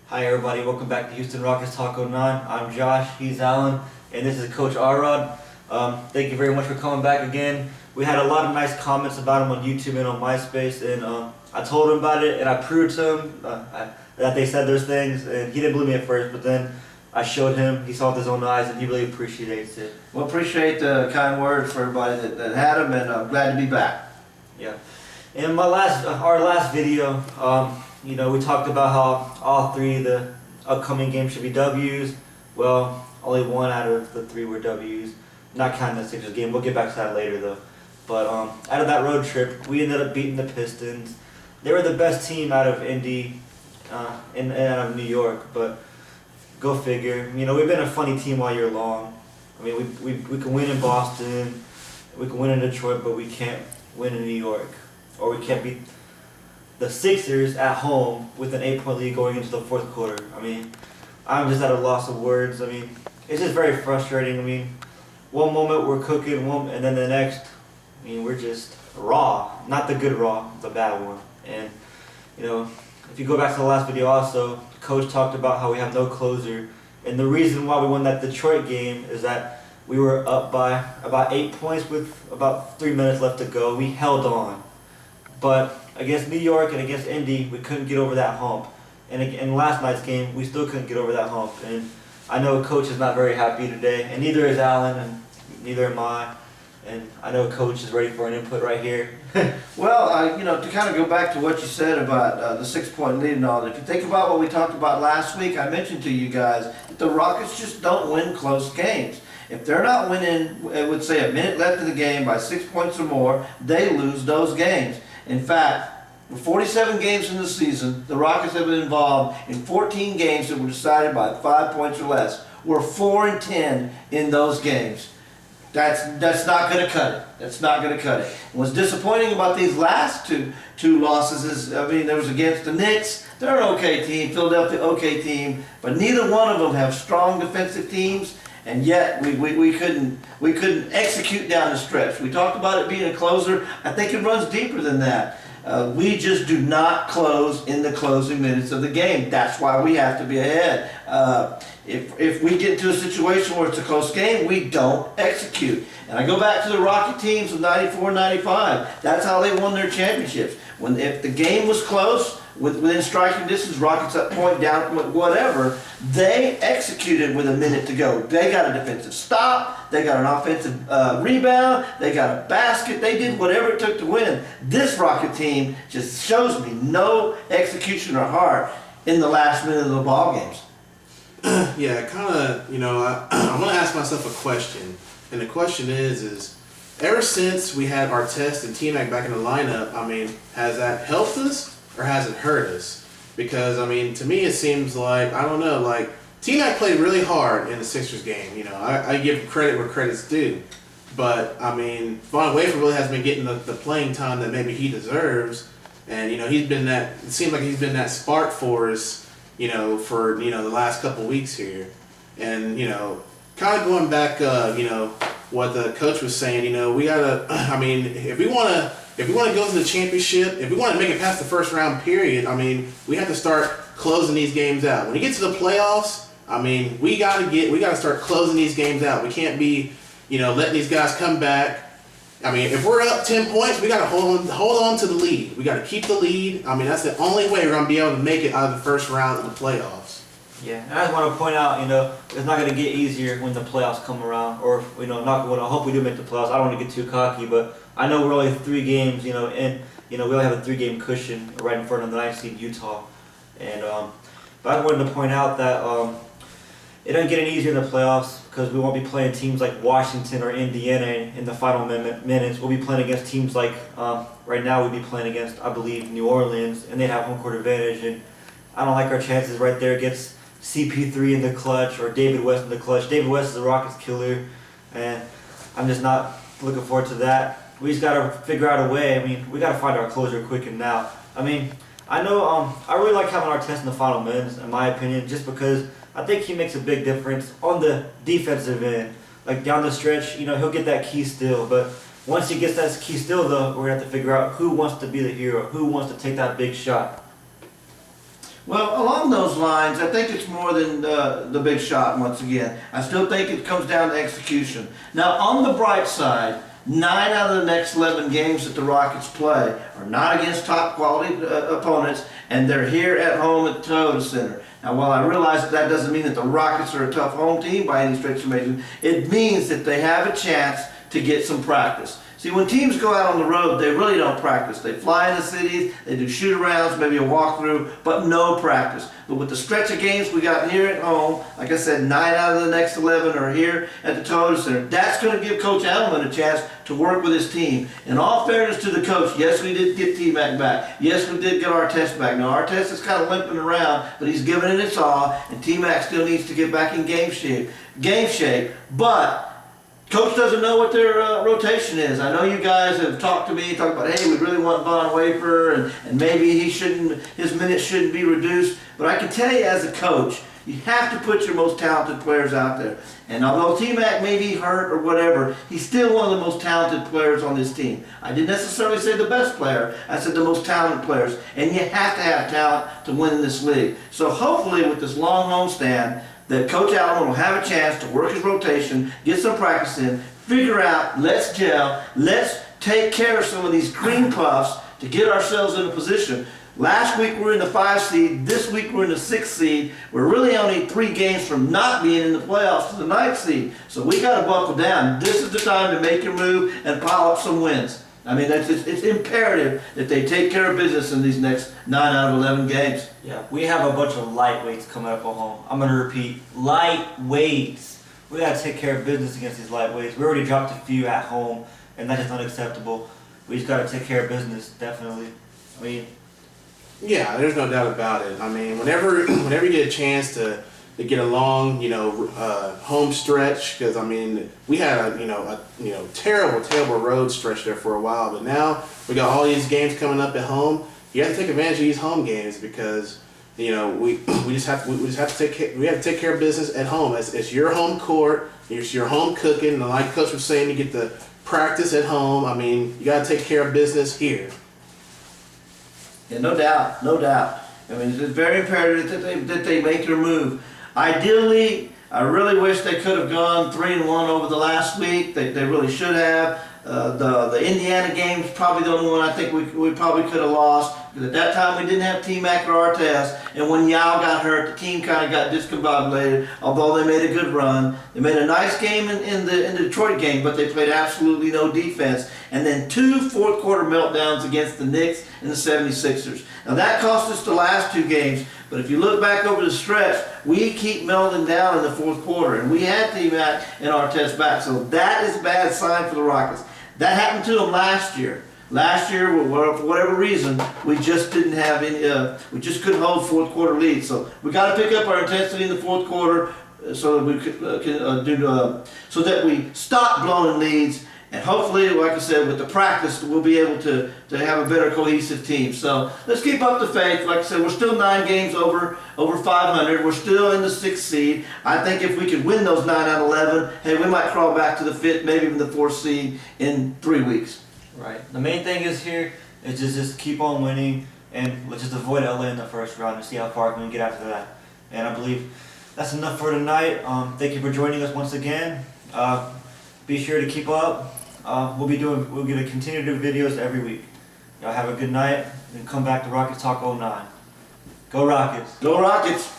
Hi everybody, welcome back to Houston Rockets Talk 09. I'm Josh, he's Alan, and this is Coach Arod. Thank you very much for coming back again. We had a lot of nice comments about him on YouTube and on MySpace, and I told him about it and I proved to him that they said those things, and he didn't believe me at first, but then I showed him, he saw with his own eyes, and he really appreciates it. Well, appreciate the kind words for everybody that had them, and I'm glad to be back. Yeah. In our last video, we talked about how all three of the upcoming games should be W's. Well, only one out of the three were W's, not counting the Sixers game. We'll get back to that later though. But out of that road trip, we ended up beating the Pistons. They were the best team out of Indy and out of New York, but go figure. We've been a funny team all year long. I mean, we can win in Boston, we can win in Detroit, but we can't win in New York. Or we can't beat the Sixers at home with an 8-point lead going into the fourth quarter. I mean, I'm just at a loss of words. I mean, it's just very frustrating. I mean, one moment we're cooking, and then the next, we're just raw. Not the good raw, the bad one. And, if you go back to the last video also, the coach talked about how we have no closer. And the reason why we won that Detroit game is that we were up by about 8 points with about 3 minutes left to go. We held on. But against New York and against Indy, we couldn't get over that hump. And in last night's game, we still couldn't get over that hump. And I know Coach is not very happy today, and neither is Alan, and neither am I. And I know Coach is ready for an input right here. Well, to kind of go back to what you said about the 6-point lead and all that, if you think about what we talked about last week, I mentioned to you guys that the Rockets just don't win close games. If they're not winning, with say a minute left in the game by 6 points or more, they lose those games. In fact, with 47 games in the season, the Rockets have been involved in 14 games that were decided by 5 points or less. We're 4-10 in those games. That's not going to cut it. That's not going to cut it. And what's disappointing about these last two losses is, there was against the Knicks. They're an okay team, Philadelphia okay team, but neither one of them have strong defensive teams. And yet we couldn't execute down the stretch. We talked about it being a closer. I think it runs deeper than that. We just do not close in the closing minutes of the game. That's why we have to be ahead. If we get into a situation where it's a close game, we don't execute. And I go back to the Rocky teams of 94, 95. That's how they won their championships. If the game was close, within striking distance, Rockets up point, down point, whatever, they executed with a minute to go. They got a defensive stop, they got an offensive rebound, they got a basket, they did whatever it took to win. This Rocket team just shows me no execution or heart in the last minute of the ball games. Yeah, kind of, I want to ask myself a question. And the question is ever since we had Artest and T-Mac back in the lineup, has that helped us or has it hurt us? Because, to me it seems like, I don't know, like, T-Mac played really hard in the Sixers game. I give credit where credit's due. But, Von Wafer really has been getting the playing time that maybe he deserves. And, he's been it seems like he's been that spark for us, for, the last couple weeks here. And, kind of going back, what the coach was saying, we gotta, if we want to go to the championship, if we want to make it past the first round period, we have to start closing these games out. When you get to the playoffs, we gotta start closing these games out. We can't be, letting these guys come back. If we're up 10 points, we gotta hold on to the lead. We gotta keep the lead. That's the only way we're gonna be able to make it out of the first round of the playoffs. Yeah, and I just want to point out, it's not going to get easier when the playoffs come around, or, I hope we do make the playoffs. I don't want to get too cocky, but I know we're only 3 games, and, we only have a 3-game cushion right in front of the 9th seed Utah. And, but I wanted to point out that it doesn't get any easier in the playoffs because we won't be playing teams like Washington or Indiana in the final minutes. We'll be playing against teams like, right now we'll be playing against, I believe, New Orleans, and they'd have home court advantage, and I don't like our chances right there against CP3 in the clutch or David West in the clutch. David West is a Rockets killer, and I'm just not looking forward to that. We just got to figure out a way. We got to find our closer quick and now. I know I really like having Artest in the final minutes, in my opinion, just because I think he makes a big difference on the defensive end. Like down the stretch, he'll get that key steal, but once he gets that key steal, though, we're going to have to figure out who wants to be the hero, who wants to take that big shot. Well, along those lines, I think it's more than the big shot once again. I still think it comes down to execution. Now, on the bright side, 9 out of the next 11 games that the Rockets play are not against top quality opponents, and they're here at home at the Toyota Center. Now, while I realize that doesn't mean that the Rockets are a tough home team by any stretch of the imagination, it means that they have a chance to get some practice. See, when teams go out on the road, they really don't practice. They fly in the cities, they do shoot-arounds, maybe a walkthrough, but no practice. But with the stretch of games we got here at home, like I said, 9 out of the next 11 are here at the Toyota Center. That's going to give Coach Allen a chance to work with his team. In all fairness to the coach, yes, we did get T-Mac back. Yes, we did get Artest back. Now, Artest is kind of limping around, but he's giving it its all, and T-Mac still needs to get back in game shape. But Coach doesn't know what their rotation is. I know you guys have talked to me, talked about, hey, we really want Von Wafer, and maybe his minutes shouldn't be reduced. But I can tell you as a coach, you have to put your most talented players out there. And although T-Mac may be hurt or whatever, he's still one of the most talented players on this team. I didn't necessarily say the best player, I said the most talented players. And you have to have talent to win in this league. So hopefully with this long homestand, that Coach Allen will have a chance to work his rotation, get some practice in, figure out, let's gel, let's take care of some of these cream puffs to get ourselves in a position. Last week we were in the 5 seed, this week we're in the 6 seed. We're really only 3 games from not being in the playoffs to the 9th seed. So we got to buckle down. This is the time to make your move and pile up some wins. I mean, it's imperative that they take care of business in these next 9 out of 11 games. Yeah, we have a bunch of lightweights coming up at home. I'm going to repeat, lightweights. We got to take care of business against these lightweights. We already dropped a few at home, and that is unacceptable. We just got to take care of business, definitely. I mean, Yeah, there's no doubt about it. I mean, whenever you get a chance to get a long, home stretch, because I mean, we had a terrible road stretch there for a while, but now we got all these games coming up at home. You have to take advantage of these home games because we just have to take care of business at home. It's your home court, it's your home cooking, and like Coach was saying, you get the practice at home. I mean, you got to take care of business here. Yeah, no doubt, no doubt. I mean, it's very imperative that they make their move. Ideally, I really wish they could have gone 3-1 over the last week. They really should have. The Indiana game's probably the only one I think we probably could have lost. Because at that time we didn't have T-Mac or Artest, and when Yao got hurt, the team kind of got discombobulated. Although they made a good run, they made a nice game in the Detroit game, but they played absolutely no defense. And then 2 fourth-quarter meltdowns against the Knicks and the 76ers. Now that cost us the last 2 games. But if you look back over the stretch, we keep melting down in the 4th quarter, and we had T-Mac and Artest back. So that is a bad sign for the Rockets. That happened to them last year. Last year, for whatever reason, we just didn't have any. We just couldn't hold 4th quarter leads. So we got to pick up our intensity in the 4th quarter so that we so that we stop blowing leads. And hopefully, like I said, with the practice, we'll be able to have a better cohesive team. So let's keep up the faith. Like I said, we're still 9 games over 500. We're still in the 6th seed. I think if we could win those 9 out of 11, hey, we might crawl back to the 5th, maybe even the 4th seed in 3 weeks. right. The main thing is here is just keep on winning, and let's just avoid LA in the first round and see how far we can get after that. And I believe that's enough for tonight. Thank you for joining us once again. Be sure to keep up. We're going to continue to do videos every week. Y'all have a good night and come back to Rockets Talk 09. Go Rockets! Go Rockets!